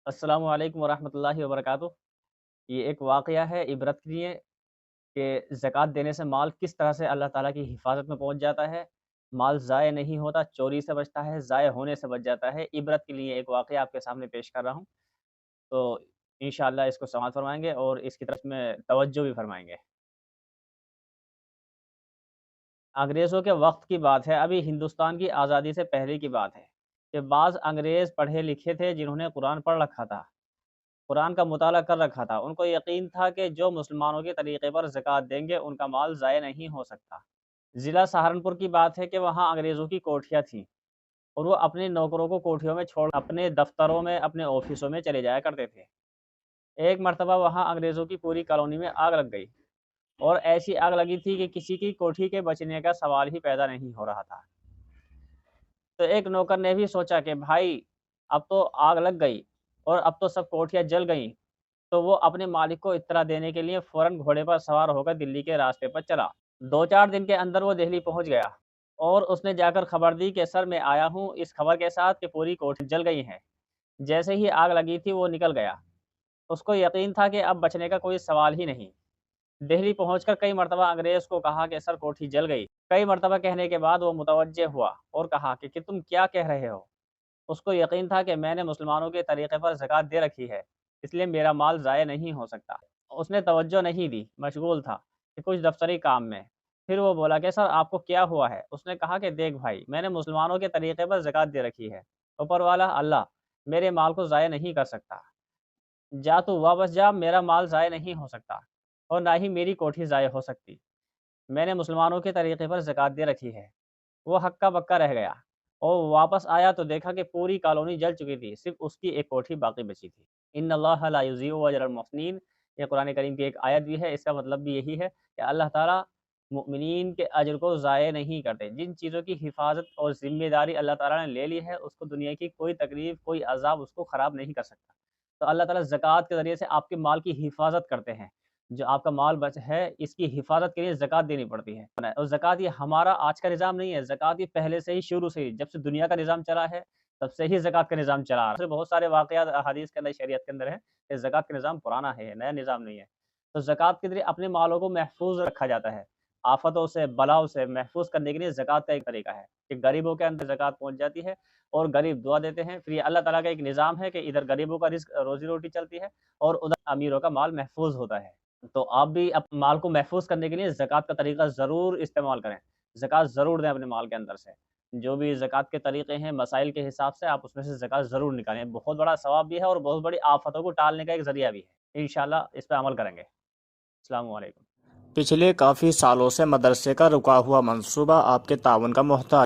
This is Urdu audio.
السلام علیکم ورحمۃ اللہ وبرکاتہ۔ یہ ایک واقعہ ہے عبرت کے لیے کہ زکوٰۃ دینے سے مال کس طرح سے اللہ تعالیٰ کی حفاظت میں پہنچ جاتا ہے، مال ضائع نہیں ہوتا، چوری سے بچتا ہے، ضائع ہونے سے بچ جاتا ہے۔ عبرت کے لیے ایک واقعہ آپ کے سامنے پیش کر رہا ہوں، تو انشاءاللہ اس کو سماعت فرمائیں گے اور اس کی طرف میں توجہ بھی فرمائیں گے۔ انگریزوں کے وقت کی بات ہے، ابھی ہندوستان کی آزادی سے پہلے کی بات ہے کہ بعض انگریز پڑھے لکھے تھے جنہوں نے قرآن پڑھ رکھا تھا، قرآن کا مطالعہ کر رکھا تھا۔ ان کو یقین تھا کہ جو مسلمانوں کے طریقے پر زکوٰۃ دیں گے ان کا مال ضائع نہیں ہو سکتا۔ ضلع سہارنپور کی بات ہے کہ وہاں انگریزوں کی کوٹھیاں تھیں اور وہ اپنے نوکروں کو کوٹھیوں میں چھوڑ اپنے دفتروں میں اپنے آفسوں میں چلے جایا کرتے تھے۔ ایک مرتبہ وہاں انگریزوں کی پوری کالونی میں آگ لگ گئی اور ایسی آگ لگی تھی کہ کسی کی کوٹھی کے بچنے کا سوال ہی پیدا نہیں ہو رہا تھا۔ تو ایک نوکر نے بھی سوچا کہ بھائی اب تو آگ لگ گئی اور اب تو سب کوٹھیاں جل گئیں، تو وہ اپنے مالک کو اطلاع دینے کے لیے فوراً گھوڑے پر سوار ہو کر دلی کے راستے پر چلا۔ 2-4 دن کے اندر وہ دہلی پہنچ گیا اور اس نے جا کر خبر دی کہ سر میں آیا ہوں اس خبر کے ساتھ کہ پوری کوٹھی جل گئی ہیں۔ جیسے ہی آگ لگی تھی وہ نکل گیا، اس کو یقین تھا کہ اب بچنے کا کوئی سوال ہی نہیں۔ دہلی پہنچ کر کئی مرتبہ انگریز کو کہا کہ سر کوٹھی جل گئی۔ کئی مرتبہ کہنے کے بعد وہ متوجہ ہوا اور کہا کہ تم کیا کہہ رہے ہو؟ اس کو یقین تھا کہ میں نے مسلمانوں کے طریقے پر زکوٰۃ دے رکھی ہے، اس لیے میرا مال ضائع نہیں ہو سکتا۔ اس نے توجہ نہیں دی، مشغول تھا کہ کچھ دفتری کام میں۔ پھر وہ بولا کہ سر آپ کو کیا ہوا ہے؟ اس نے کہا کہ دیکھ بھائی، میں نے مسلمانوں کے طریقے پر زکوٰۃ دے رکھی ہے، اوپر والا اللہ میرے مال کو ضائع نہیں کر سکتا، جا تو واپس جا، میرا مال ضائع نہیں ہو سکتا اور نہ ہی میری کوٹھی ضائع ہو سکتی، میں نے مسلمانوں کے طریقے پر زکوٰۃ دے رکھی ہے۔ وہ ہکا بکا رہ گیا اور واپس آیا تو دیکھا کہ پوری کالونی جل چکی تھی، صرف اس کی ایک کوٹھی باقی بچی تھی۔ ان اللہ لا یضیع اجر المحسنین، یہ قرآن کریم کی ایک آیت بھی ہے۔ اس کا مطلب بھی یہی ہے کہ اللہ تعالیٰ مؤمنین کے اجر کو ضائع نہیں کرتے۔ جن چیزوں کی حفاظت اور ذمہ داری اللہ تعالیٰ نے لے لی ہے، اس کو دنیا کی کوئی تکلیف، کوئی عذاب اس کو خراب نہیں کر سکتا۔ تو اللہ تعالیٰ زکوٰۃ کے ذریعے سے آپ کے مال کی حفاظت کرتے ہیں۔ جو آپ کا مال بچ ہے اس کی حفاظت کے لیے زکوٰۃ دینی پڑتی ہے، اور زکوٰۃ یہ ہمارا آج کا نظام نہیں ہے، زکوٰۃ یہ پہلے سے ہی شروع سے ہی جب سے دنیا کا نظام چلا ہے تب سے ہی زکوٰۃ کا نظام چلا آ رہا ہے۔ بہت سارے واقعات احادیث کے اندر، شریعت کے اندر ہے کہ زکوٰۃ کا نظام پرانا ہے، نیا نظام نہیں ہے۔ تو زکوٰۃ کے ذریعے اپنے مالوں کو محفوظ رکھا جاتا ہے، آفتوں سے، بلاؤں سے محفوظ کرنے کے لیے زکوٰۃ کا ایک طریقہ ہے کہ غریبوں کے اندر زکوٰۃ پہنچ جاتی ہے اور غریب دعا دیتے ہیں۔ پھر یہ اللہ تعالیٰ کا ایک نظام ہے کہ ادھر غریبوں کا رزق، روزی روٹی چلتی ہے اور ادھر امیروں کا مال محفوظ ہوتا ہے۔ تو آپ بھی اپنے مال کو محفوظ کرنے کے لیے زکوٰۃ کا طریقہ ضرور استعمال کریں، زکوٰۃ ضرور دیں اپنے مال کے اندر سے۔ جو بھی زکوٰۃ کے طریقے ہیں مسائل کے حساب سے، آپ اس میں سے زکوٰۃ ضرور نکالیں، بہت بڑا ثواب بھی ہے اور بہت بڑی آفتوں کو ٹالنے کا ایک ذریعہ بھی ہے۔ انشاءاللہ اس پہ عمل کریں گے۔ السلام علیکم۔ پچھلے کافی سالوں سے مدرسے کا رکا ہوا منصوبہ آپ کے تعاون کا محتاج